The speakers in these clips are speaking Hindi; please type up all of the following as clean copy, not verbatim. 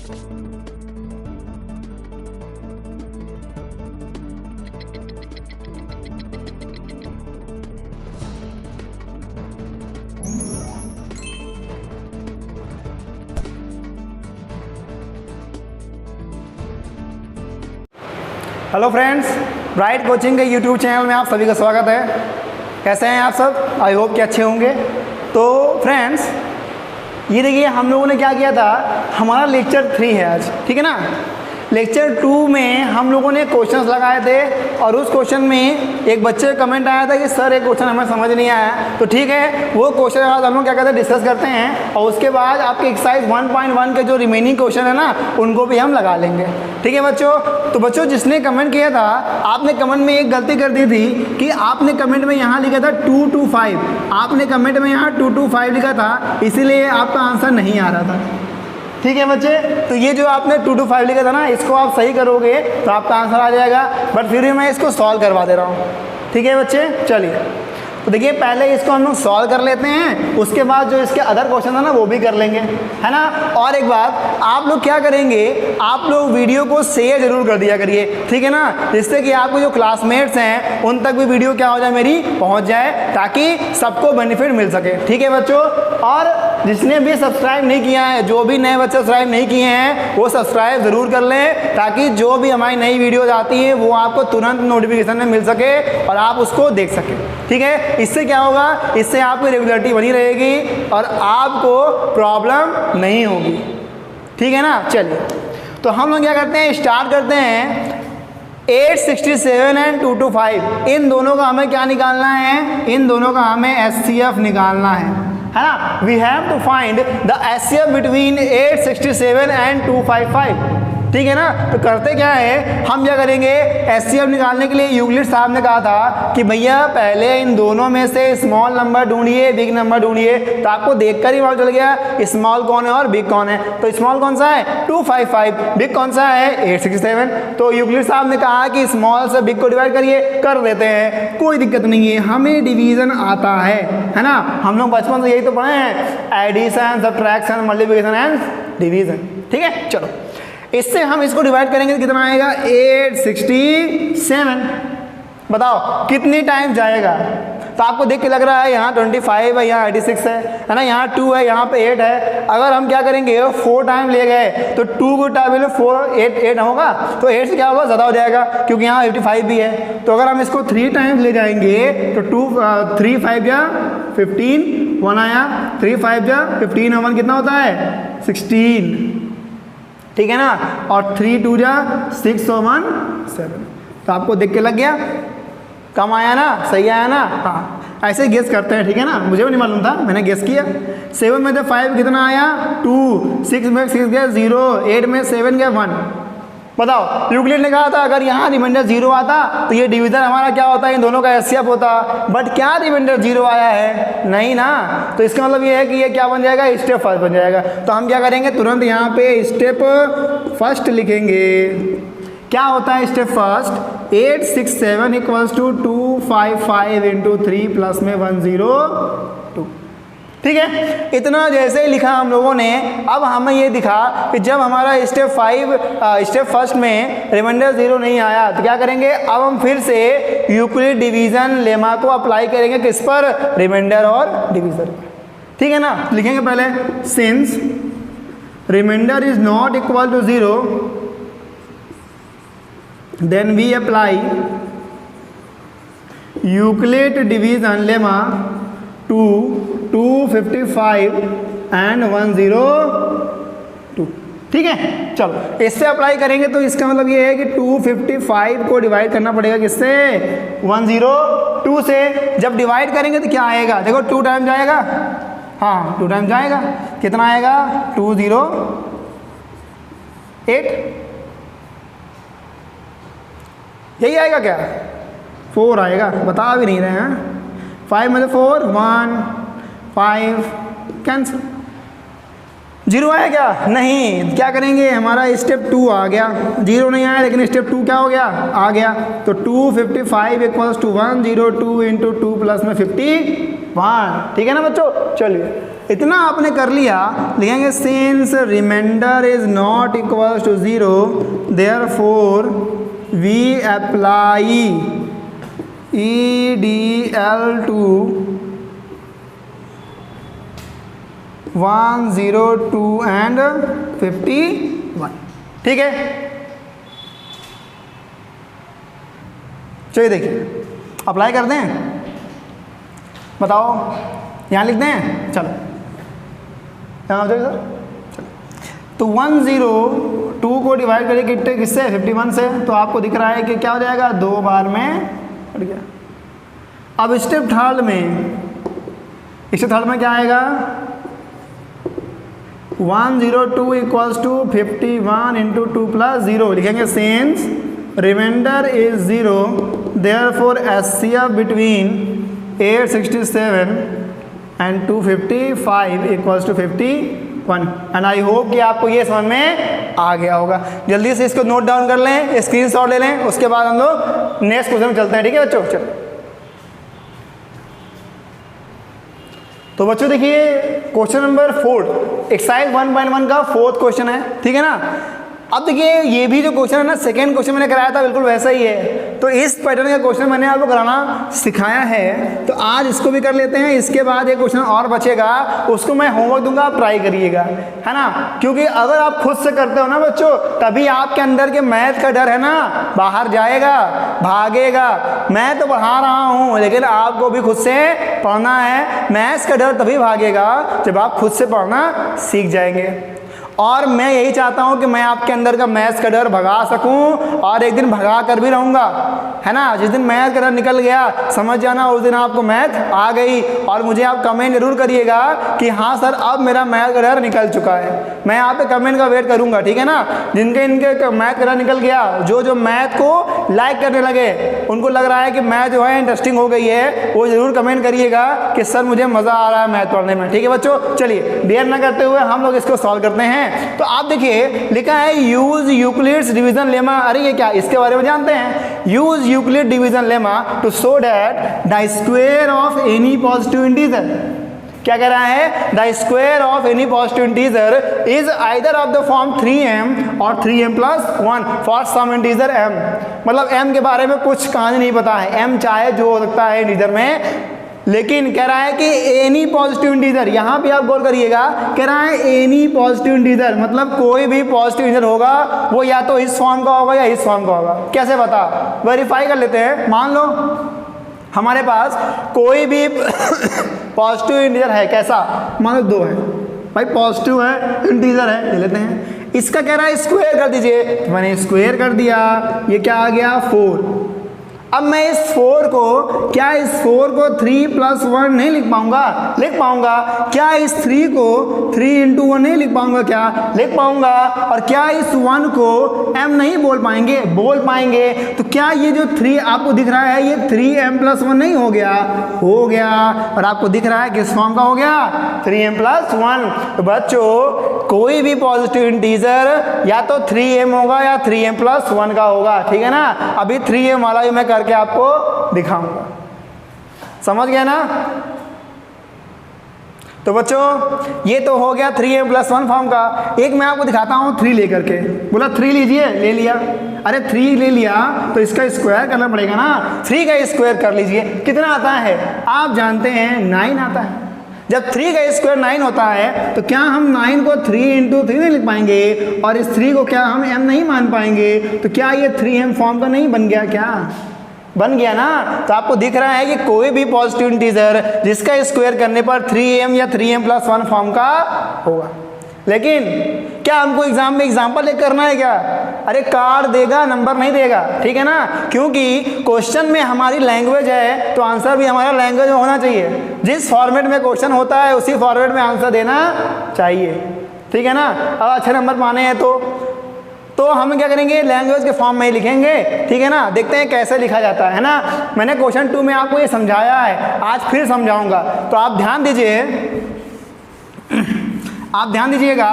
हेलो फ्रेंड्स, ब्राइट कोचिंग के यूट्यूब चैनल में आप सभी का स्वागत है। कैसे हैं आप सब? आई होप कि अच्छे होंगे। तो फ्रेंड्स, ये देखिए हम लोगों ने क्या किया था, हमारा लेक्चर 3 है आज, ठीक है ना। लेक्चर 2 में हम लोगों ने क्वेश्चंस लगाए थे और उस क्वेश्चन में एक बच्चे का कमेंट आया था कि सर एक क्वेश्चन हमें समझ नहीं आया। तो ठीक है, वो क्वेश्चन आज हम लोग क्या करते हैं, डिस्कस करते हैं और उसके बाद आपके एक्सरसाइज 1.1 के जो रिमेनिंग क्वेश्चन है ना, उनको भी हम लगा लेंगे। ठीक है बच्चों। तो बच्चों, जिसने कमेंट किया था, आपने कमेंट में एक गलती कर दी थी कि आपने कमेंट में यहाँ लिखा था 2 to 5, आपने कमेंट में यहाँ 2 to 5 लिखा था, इसीलिए आपका आंसर नहीं आ रहा था। ठीक है बच्चे, तो ये जो आपने 2 to 5 लिखा था ना, इसको आप सही करोगे तो आपका आंसर आ जाएगा। बट फिर भी मैं इसको सॉल्व करवा दे रहा हूँ। ठीक है बच्चे, चलिए। तो देखिए पहले इसको हम लोग सॉल्व कर लेते हैं, उसके बाद जो इसके अदर क्वेश्चन है ना वो भी कर लेंगे, है ना। और एक बात, आप लोग क्या करेंगे, आप लोग वीडियो को शेयर जरूर कर दिया करिए, ठीक है ना, जिससे कि आपको जो क्लासमेट्स हैं उन तक भी वीडियो क्या हो जाए, मेरी पहुंच जाए, ताकि सबको बेनिफिट मिल सके। ठीक है बच्चों। और जिसने भी सब्सक्राइब नहीं किया है, जो भी नए बच्चे सब्सक्राइब नहीं किए हैं, वो सब्सक्राइब ज़रूर कर लें, ताकि जो भी हमारी नई वीडियोज़ आती है वो आपको तुरंत नोटिफिकेशन में मिल सके और आप उसको देख सकें। ठीक है, इससे क्या होगा, इससे आपकी रेगुलरिटी बनी रहेगी और आपको प्रॉब्लम नहीं होगी। ठीक है ना। चलिए, तो हम लोग क्या करते हैं, स्टार्ट करते हैं। 867 एंड 2 to 5, इन दोनों का हमें क्या निकालना है, इन दोनों का हमें HCF निकालना है ना। We have to find the HCF between 867 and 255। ठीक है ना। तो करते क्या है, हम क्या करेंगे, HCF निकालने के लिए यूक्लिड साहब ने कहा था कि भैया पहले इन दोनों में से स्मॉल नंबर ढूंढिए, बिग नंबर ढूंढिए। तो आपको देखकर ही मालूम चल गया स्मॉल कौन है और बिग कौन है। तो स्मॉल कौन सा है, 255, बिग कौन सा है, 867। तो यूक्लिड साहब ने कहा कि स्मॉल से बिग को डिवाइड करिए, कर देते हैं, कोई दिक्कत नहीं है, हमें डिवीजन आता है ना। हम लोग बचपन से यही तो पढ़े हैं, addition, subtraction, multiplication and division. ठीक है, चलो इससे हम इसको डिवाइड करेंगे तो कितना आएगा, 867। बताओ कितनी टाइम जाएगा। तो आपको देख के लग रहा है यहाँ 25 है, यहाँ 86 है ना, यहाँ 2 है, यहाँ पे 8 है। अगर हम क्या करेंगे, 4 टाइम ले गए तो 2 को टाइम ले 4 8 होगा, तो 8 से क्या होगा, ज़्यादा हो जाएगा, क्योंकि यहाँ 85 भी है। तो अगर हम इसको 3 टाइम्स ले जाएंगे तो 3 5 या 15, 1 आया, 3 5 या 15 और 1 कितना होता है, 16। ठीक है ना। और 3 2 जा 6 और 1 7। तो आपको देख के लग गया, कम आया ना, सही आया ना। हाँ, ऐसे गेस करते हैं, ठीक है ना। मुझे भी नहीं मालूम था, मैंने गेस किया। 7 में से 5 कितना आया, 2, 6 में 6 गया 0, 8 में 7 गया 1। बताओ, यूक्लिड ने कहा था अगर यहाँ रिमाइंडर 0 आता तो ये डिवीजन हमारा क्या होता है, इन दोनों का HCF होता। बट क्या रिमाइंडर 0 आया है, नहीं ना। तो इसका मतलब ये है कि ये क्या बन जाएगा, स्टेप फर्स्ट बन जाएगा। तो हम क्या करेंगे, तुरंत यहाँ पे स्टेप फर्स्ट लिखेंगे। क्या होता है step first, 867 equals to 255 into 3 plus में 102। ठीक है, इतना जैसे ही लिखा हम लोगों ने। अब हमें ये दिखा कि जब हमारा स्टेप फर्स्ट में रिमाइंडर 0 नहीं आया तो क्या करेंगे, अब हम फिर से यूक्लिड डिवीजन लेमा को अप्लाई करेंगे, किस पर, रिमाइंडर और डिवीजन। ठीक है ना। लिखेंगे पहले, since remainder is not equal to 0 then we apply Euclid division lemma to 255 and 102। ठीक है, चलो इससे अप्लाई करेंगे तो इसका मतलब ये है कि 255 को डिवाइड करना पड़ेगा किससे, 102 से। जब डिवाइड करेंगे तो क्या आएगा, देखो 2 टाइम जाएगा, हाँ 2 टाइम जाएगा, कितना आएगा, 208, यही आएगा क्या, 4 आएगा, बता भी नहीं रहे हैं। 5 में से 4 1 5 कैंसिल। 0 आया क्या, नहीं। क्या करेंगे, हमारा स्टेप 2 आ गया, 0 नहीं आया लेकिन स्टेप 2 क्या हो गया, आ गया। तो 255 इक्वल्स टू 102 इंटू 2 प्लस में 51। ठीक है ना बच्चों। चलिए इतना आपने कर लिया, लिखेंगे since remainder is not equal to 0 therefore we apply EDL to 1, 0, 2 and 51। ठीक है, चलिए देखिए अप्लाई कर दें, बताओ यहाँ लिख दें, चलो यहाँ आ जाइए सर। चलो तो 1, 0, 2 को डिवाइड करिए किससे 51 से, तो आपको दिख रहा है कि क्या हो जाएगा 2 बार में कट गया। अब स्टेप थर्ड में क्या आएगा 1, 0, 2 इक्वल्स टू 51 इंटू 2 प्लस 0, लिखेंगे since remainder is 0 therefore HCF between 867 and 255 equals to 51। And I hope कि आपको ये समझ में आ गया होगा। जल्दी से इसको नोट डाउन कर लें, स्क्रीनशॉट ले लें, उसके बाद हम लोग नेक्स्ट क्वेश्चन में चलते हैं। ठीक है बच्चों, चलो तो बच्चों देखिए क्वेश्चन नंबर 4 एक्सरसाइज 1.1 का 4th क्वेश्चन है। ठीक है ना। अब देखिए ये भी जो क्वेश्चन है ना, सेकेंड क्वेश्चन मैंने कराया था बिल्कुल वैसा ही है, तो इस पैटर्न का क्वेश्चन मैंने आपको कराना सिखाया है, तो आज इसको भी कर लेते हैं। इसके बाद एक क्वेश्चन और बचेगा, उसको मैं होमवर्क दूंगा, आप ट्राई करिएगा, है ना। क्योंकि अगर आप खुद से करते हो ना बच्चों, तभी आपके अंदर के मैथ का डर है ना बाहर जाएगा, भागेगा। मैं तो पढ़ा रहा हूँ, लेकिन आपको भी खुद से पढ़ना है। मैथ्स का डर तभी भागेगा जब आप खुद से पढ़ना सीख जाएंगे। और मैं यही चाहता हूं कि मैं आपके अंदर का मैथ्स का डर भगा सकूं, और एक दिन भगा कर भी रहूंगा, है ना। जिस दिन मैथ का डर निकल गया समझ जाना उस दिन आपको मैथ आ गई। और मुझे आप कमेंट जरूर करिएगा कि हाँ सर अब मेरा मैथ का डर निकल चुका है। मैं आप पे कमेंट का वेट करूंगा, ठीक है ना। इनके मैथ का डर निकल गया, जो मैथ को लाइक करने लगे, उनको लग रहा है कि मैथ जो है इंटरेस्टिंग हो गई है, वो जरूर कमेंट करिएगा कि सर मुझे मजा आ रहा है मैथ पढ़ने में। ठीक है बच्चों, चलिए देर न करते हुए हम लोग इसको सॉल्व करते हैं। तो आप देखिए लिखा है यूज यूक्लिड्स डिवीजन लेमा। अरे ये क्या, इसके बारे में जानते हैं। Use Euclid division lemma to show that the square of any positive integer. क्या कह रहा है, the square of any positive integer is either of the form 3m और 3m+1 for some integer m। मतलब m के बारे में कुछ कहानी नहीं पता है, m चाहे जो हो सकता है इंटीजर में, लेकिन कह रहा है कि एनी पॉजिटिव इंटीजर, यहां भी आप गौर करिएगा, कह रहा है एनी पॉजिटिव इंटीजर, मतलब कोई भी पॉजिटिव इंटीजर होगा वो या तो इस फॉर्म का होगा या इस फॉर्म का होगा। कैसे बता, वेरीफाई कर लेते हैं। मान लो हमारे पास कोई भी पॉजिटिव इंटीजर है, कैसा, मान लो 2 है भाई, पॉजिटिव है, इंटीजर है, ले लेते हैं। इसका कह रहा है स्क्वायर कर दीजिए, तो मैंने स्क्वायर कर दिया, ये क्या आ गया 4। अब मैं इस 4 को, क्या इस 4 को 3+1 नहीं लिख पाऊंगा, लिख पाऊंगा। क्या इस 3 को 3 × 1 नहीं लिख पाऊंगा, क्या लिख पाऊंगा। और क्या इस 1 को m नहीं बोल पाएंगे, बोल पाएंगे। तो क्या ये जो 3 आपको दिख रहा है ये 3m+1 नहीं हो गया, हो गया। और आपको दिख रहा है किस फॉर्म का हो गया, 3m+1। तो बच्चों कोई भी पॉजिटिव इंटीजर या तो 3m होगा या 3m+1 का होगा, ठीक है ना। अभी 3m वाला भी मैं करके आपको दिखाऊंगा, समझ गया ना। तो बच्चों ये तो हो गया 3m+1 फॉर्म का। एक मैं आपको दिखाता हूं 3 लेकर के, बोला 3 लीजिए, ले लिया। अरे 3 ले लिया तो इसका स्क्वायर करना पड़ेगा ना, 3 का स्क्वायर कर लीजिए। कितना आता है आप जानते हैं, 9 आता है। जब 3 का स्क्वायर 9 होता है तो क्या हम 9 को 3 × 3 नहीं लिख पाएंगे, और इस 3 को क्या हम m नहीं मान पाएंगे। तो क्या ये 3m फॉर्म का नहीं बन गया, क्या बन गया ना। तो आपको दिख रहा है कि कोई भी पॉजिटिव इंटीजर जिसका स्क्वायर करने पर 3m या 3m+1 फॉर्म का होगा। लेकिन क्या हमको एग्जाम में एग्जाम्पल लेकर करना है क्या, अरे कार्ड देगा नंबर नहीं देगा, ठीक है ना। क्योंकि क्वेश्चन में हमारी लैंग्वेज है तो आंसर भी हमारा लैंग्वेज में होना चाहिए। जिस फॉर्मेट में क्वेश्चन होता है उसी फॉर्मेट में आंसर देना चाहिए, ठीक है ना। अब अच्छे नंबर पाने हैं तो हम क्या करेंगे, लैंग्वेज के फॉर्म में ही लिखेंगे, ठीक है ना। देखते हैं कैसे लिखा जाता है ना। मैंने क्वेश्चन 2 में आपको ये समझाया है, आज फिर समझाऊंगा। तो आप ध्यान दीजिए, आप ध्यान दीजिएगा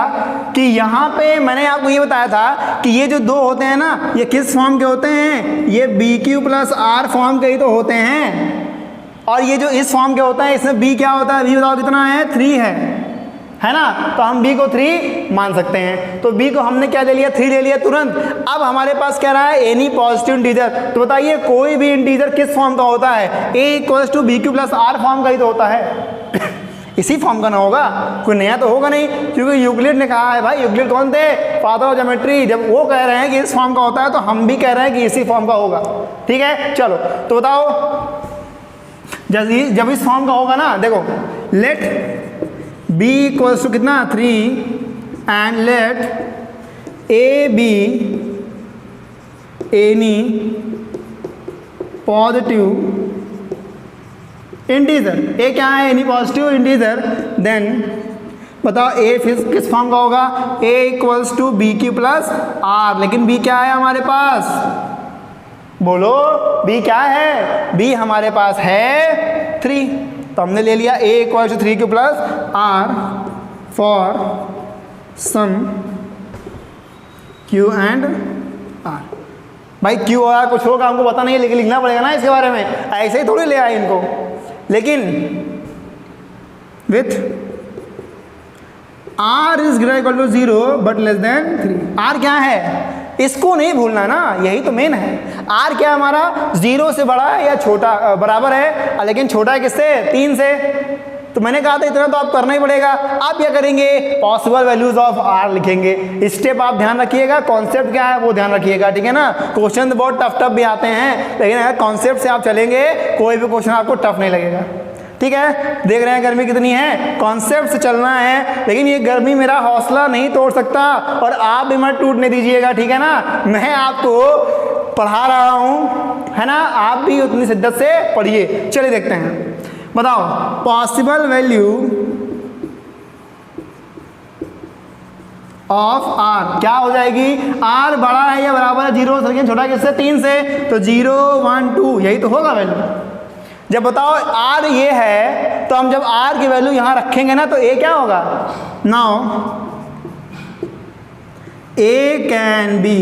कि यहाँ पे मैंने आपको ये बताया था कि ये जो 2 होते हैं ना, ये किस फॉर्म के होते हैं, ये BQ + R फॉर्म के ही तो होते हैं। और ये जो इस फॉर्म के होता है, इसमें B क्या होता है, B बताओ कितना है, 3 है। है ना, तो हम b को 3 मान सकते हैं। तो b को हमने क्या ले लिया, 3 ले लिया तुरंत। अब हमारे पास कह रहा है एनी पॉजिटिव इंटीजर, तो बताइए कोई भी इंटीजर किस फॉर्म का होता है, a equals to b q plus r form का ही तो होता है इसी फॉर्म का ना होगा, कोई नया तो होगा नहीं, क्योंकि यूक्लिड ने कहा है, भाई यूक्लिड कौन थे, फादर ऑफ ज्योमेट्री, जब वो कह रहे हैं कि इस फॉर्म का होता है तो हम भी कह रहे हैं कि इसी फॉर्म का होगा। ठीक है, चलो तो बताओ जब इस फॉर्म का होगा ना, देखो लेट b इक्वल्स टू कितना 3 and let a b any positive integer, a क्या है, एनी पॉजिटिव इंटीजर, देन बताओ ए फिर किस फॉर्म का होगा, a equals to b q plus r, लेकिन b क्या है हमारे पास, बोलो b क्या है, b हमारे पास है 3, तो हमने ले लिया a equals to 3 q plus r for some q and r। भाई q और r कुछ होगा हमको पता नहीं है, लेकिन लिखना पड़ेगा ना इसके बारे में, ऐसे ही थोड़ी ले आए इनको, लेकिन with r is greater equal to 0 but less than 3। r क्या है, इसको नहीं भूलना ना, यही तो मेन है। r क्या हमारा 0 से बड़ा है या छोटा, बराबर है, लेकिन छोटा है किससे, 3 से। तो मैंने कहा था इतना तो आप करना ही पड़ेगा। आप क्या करेंगे, पॉसिबल वैल्यूज ऑफ r लिखेंगे। स्टेप आप ध्यान रखिएगा, कॉन्सेप्ट क्या है वो ध्यान रखिएगा, ठीक है ना। क्वेश्चन तो बहुत टफ भी आते हैं, लेकिन अगर कॉन्सेप्ट से आप चलेंगे कोई भी क्वेश्चन आपको टफ नहीं लगेगा। ठीक है, देख रहे हैं गर्मी कितनी है, कॉन्सेप्ट से चलना है, लेकिन ये गर्मी मेरा हौसला नहीं तोड़ सकता, और आप भी मत टूटने दीजिएगा, ठीक है ना। मैं आपको पढ़ा रहा हूँ, है ना, आप भी उतनी शिद्दत से पढ़िए। चलिए देखते हैं, बताओ पॉसिबल वैल्यू ऑफ r क्या हो जाएगी, r बड़ा है या बराबर है 0 से, छोटा किससे, 3 से, तो 0 1 2 यही तो होगा वैल्यू। जब बताओ r ये है, तो हम जब r की वैल्यू यहां रखेंगे ना, तो a क्या होगा, now a can be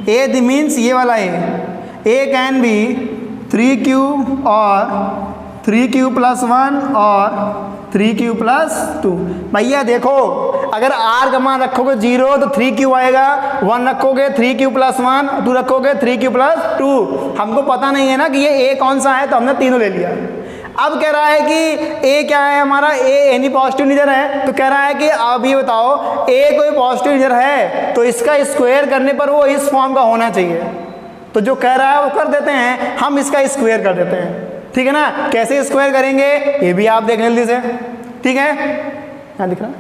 a means ये वाला a कैन बी 3q और 3q प्लस 1 और 3q प्लस 2। भैया देखो, अगर r का मान रखोगे 0 तो 3q आएगा, 1 रखोगे 3q प्लस 1, 2 रखोगे 3q प्लस 2। हमको पता नहीं है ना कि ये a कौन सा है, तो हमने तीनों ले लिया। अब कह रहा है कि a क्या है हमारा, a एनी पॉजिटिव इंटीजर है, तो कह रहा है कि अब ये बताओ a कोई पॉजिटिव इंटीजर है तो इसका स्क्वायर करने पर वो इस फॉर्म का होना चाहिए। तो जो कह रहा है वो कर देते हैं, हम इसका स्क्वायर कर देते हैं, ठीक है ना। कैसे स्क्वायर करेंगे ये भी आप देख लें जल्दी से, ठीक है, यहाँ दिख रहा है।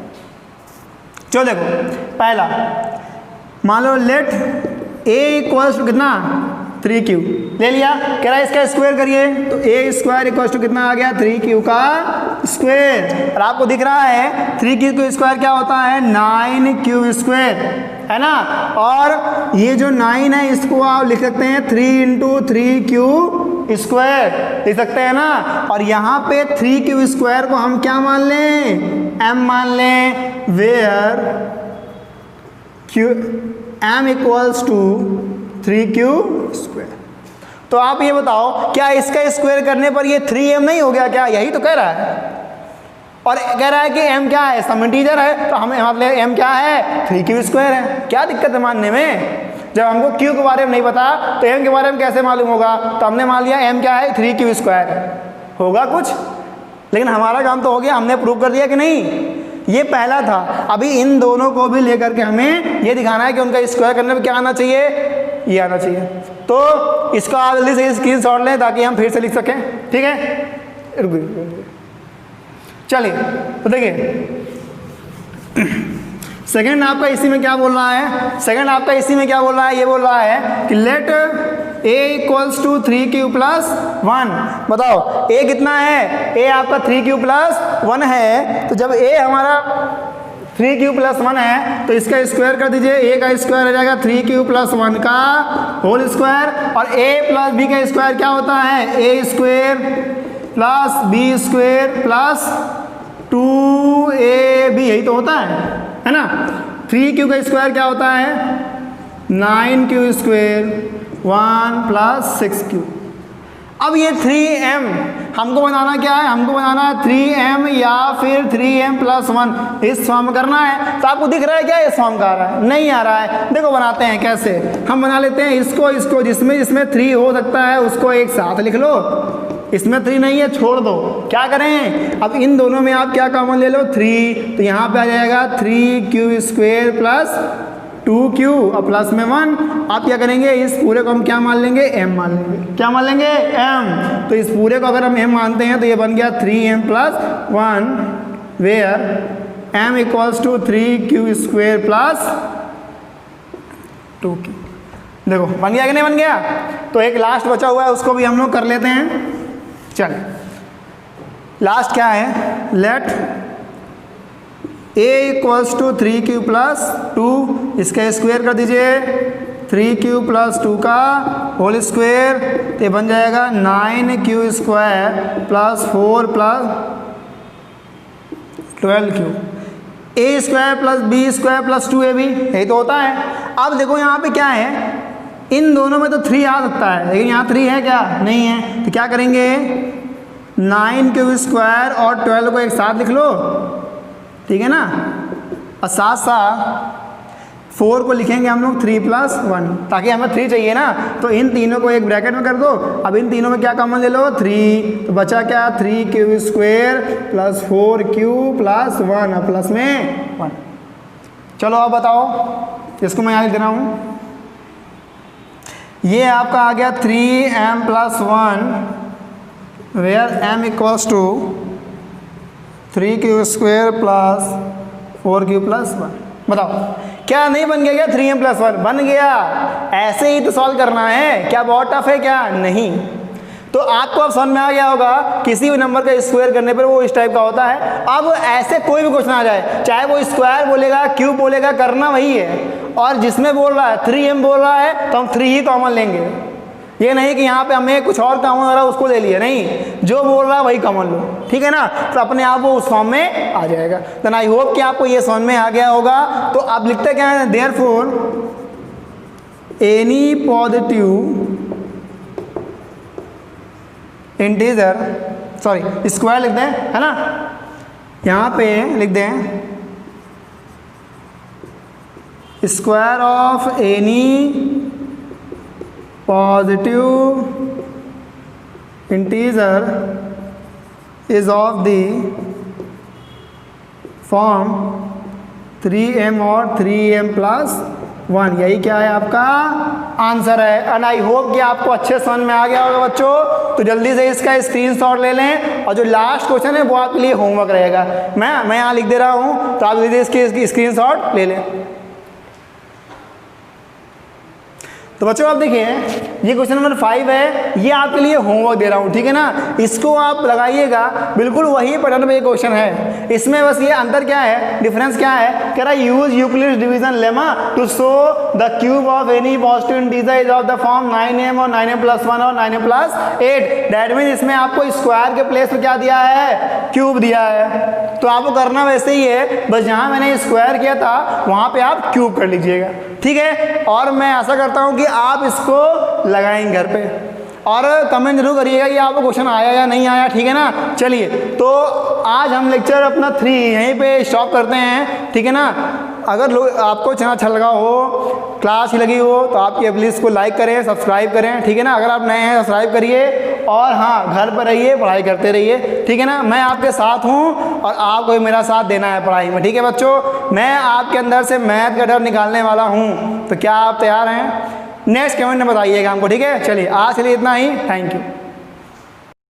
चलो देखो, पहला मान लो लेट a इक्वल्स टू कितना 3q ले लिया, कह रहा है इसका स्क्वायर करिए, तो a स्क्वायर इक्वल्स टू कितना आ गया 3q का स्क्वायर। और आपको दिख रहा है 3q का स्क्वायर क्या होता है 9q स्क्वायर, है ना। और ये जो 9 है इसको आप लिख सकते हैं 3 इंटू 3q स्क्वायर लिख सकते हैं ना। और यहाँ पे 3q स्क्वायर को हम क्या मान लें, m मान लें, where m equals to 3q square. तो आप ये बताओ क्या इसका स्क्वायर करने पर ये 3m नहीं हो गया क्या, यही तो कह रहा है। और कह रहा है कि m क्या है, सम इंटीजर है, तो हमें मतलब m क्या है 3q स्क्वायर है। क्या दिक्कत है मानने में, जब हमको q के बारे में नहीं पता तो m के बारे में कैसे मालूम होगा। तो हमने मान लिया m क्या है 3q स्क्वायर होगा कुछ, लेकिन हमारा काम तो हो गया, हमने प्रूव कर दिया कि नहीं। ये पहला था। अभी इन दोनों को भी लेकर के हमें ये दिखाना है कि उनका स्क्वायर करने में क्या आना चाहिए, ये आना चाहिए। तो इसको आप जल्दी से स्क्रीनशॉट लें ताकि हम फिर से लिख सकें, ठीक है। चलिए तो देखिए सेकंड आपका इसी में क्या बोल रहा है, सेकंड आपका इसी में क्या बोल रहा है, ये बोल रहा है कि let a equals to 3q plus 1। बताओ a कितना है, a आपका 3q प्लस 1 है। तो जब a हमारा 3q प्लस 1 है तो इसका स्क्वायर कर दीजिए, a का स्क्वायर हो जाएगा 3q प्लस 1 का होल स्क्वायर। और a प्लस b का स्क्वायर क्या होता है, a square plus b square plus 2ab, यही तो होता है ना। 3q का स्क्वायर क्या होता है 9q स्क्वायर 1 प्लस 6q। अब ये 3m हमको बनाना क्या है, हमको बनाना है 3m या फिर 3m+1 इस फॉर्म करना है। तो आपको दिख रहा है क्या इस फॉर्म का आ रहा है, नहीं आ रहा है। देखो बनाते हैं कैसे, हम बना लेते हैं इसको जिसमें 3 हो सकता है उसको एक साथ लिख लो, इसमें 3 नहीं है छोड़ दो। क्या करें, अब इन दोनों में आप क्या कॉमन ले लो 3, तो यहाँ पे आ जाएगा 3q² + 2q और प्लस में 1। आप क्या करेंगे, इस पूरे को हम क्या मान लेंगे, m मान लेंगे। क्या मान लेंगे, m। तो इस पूरे को अगर हम m मानते हैं तो ये बन गया 3m+1 where m = 3q² + 2q। देखो बन गया कि नहीं बन गया। तो एक लास्ट बचा हुआ है उसको भी हम लोग कर लेते हैं। चल लास्ट क्या है, लेट a = 3q + 2, इसका स्क्वायर कर दीजिए 3q + 2 का होल स्क्वायर, तो ये बन जाएगा 9q² + 4 + 12q। a² + b² + 2ab, यही तो होता है। अब देखो यहाँ पे क्या है, इन दोनों में तो 3 आ सकता है लेकिन यहाँ 3 है क्या, नहीं है। तो क्या करेंगे, 9q² और 12 को एक साथ लिख लो, ठीक है ना, और साथ साथ 4 को लिखेंगे हम लोग 3+1, ताकि हमें 3 चाहिए ना। तो इन तीनों को एक ब्रैकेट में कर दो। अब इन तीनों में क्या कॉमन ले लो, 3, तो बचा क्या 3q² + 4q + 1 और प्लस में 1। चलो अब बताओ, इसको मैं यहाँ लिख दे रहा हूँ। ये आपका आ गया 3m+1 where m = 3q² + 4q + 1। बताओ क्या नहीं बन गया, क्या 3m+1 बन गया। ऐसे ही तो सॉल्व करना है, क्या बहुत टफ है क्या, नहीं। तो आपको अब समझ में आ गया होगा, किसी भी नंबर का स्क्वायर करने पर वो इस टाइप का होता है। अब ऐसे कोई भी क्वेश्चन आ जाए, चाहे वो स्क्वायर बोलेगा क्यूब बोलेगा, करना वही है। और जिसमें बोल रहा है 3m बोल रहा है तो हम 3 ही कॉमन लेंगे। ये नहीं कि यहाँ पे हमें कुछ और कॉमन हो रहा है उसको ले लिया, नहीं, जो बोल रहा है वही कॉमन लो, ठीक है ना। तो अपने आप वो उस फॉर्म में आ जाएगा। देन आई होप कि आपको ये समझ में आ गया होगा। तो आप लिखते क्या है, therefore any positive integer, sorry square लिख दें, है ना, यहाँ पे लिख दें square of any positive integer is of the form 3m और 3m+1। यही क्या है आपका आंसर है। एंड आई होप कि आपको अच्छे समझ में आ गया होगा बच्चों। तो जल्दी से इसका स्क्रीनशॉट ले लें और जो लास्ट क्वेश्चन है वो आपके लिए होमवर्क रहेगा। मैं यहाँ लिख दे रहा हूँ, तो आप जल्दी इसकी स्क्रीनशॉट ले लें। तो बच्चों आप देखिए, ये क्वेश्चन नंबर 5 है, ये आपके लिए होमवर्क दे रहा हूँ, ठीक है ना। इसको आप लगाइएगा, बिल्कुल वही पैटर्न में ये क्वेश्चन है। इसमें बस ये अंतर क्या है, डिफरेंस क्या है, कह रहा है use Euclid's division lemma to show the cube of any positive integer is of the form 9m और 9m+1 और 9m+8। दैट मीन इसमें आपको स्क्वायर के प्लेस में क्या दिया है, क्यूब दिया है। तो आपको करना वैसे ही है, बस जहाँ मैंने स्क्वायर किया था वहाँ पे आप क्यूब कर लीजिएगा, ठीक है। और मैं आशा करता हूँ कि आप इसको लगाएंगे घर पे और कमेंट जरूर करिएगा कि आपको क्वेश्चन आया या नहीं आया, ठीक है ना। चलिए, तो आज हम लेक्चर अपना 3 यहीं पे स्टॉप करते हैं, ठीक है ना। अगर आपको चैनल अच्छा लगा हो, क्लास ही लगी हो, तो आप ये प्लीज़ को लाइक करें, सब्सक्राइब करें, ठीक है ना। अगर आप नए हैं सब्सक्राइब करिए और हाँ, घर पर रहिए, पढ़ाई करते रहिए, ठीक है ना। मैं आपके साथ हूँ और आपको भी मेरा साथ देना है पढ़ाई में, ठीक है बच्चों। मैं आपके अंदर से मैथ का डर निकालने वाला हूँ, तो क्या आप तैयार हैं? नेक्स्ट कमेंट में बताइएगा हमको, ठीक है। चलिए आज के लिए इतना ही, थैंक यू।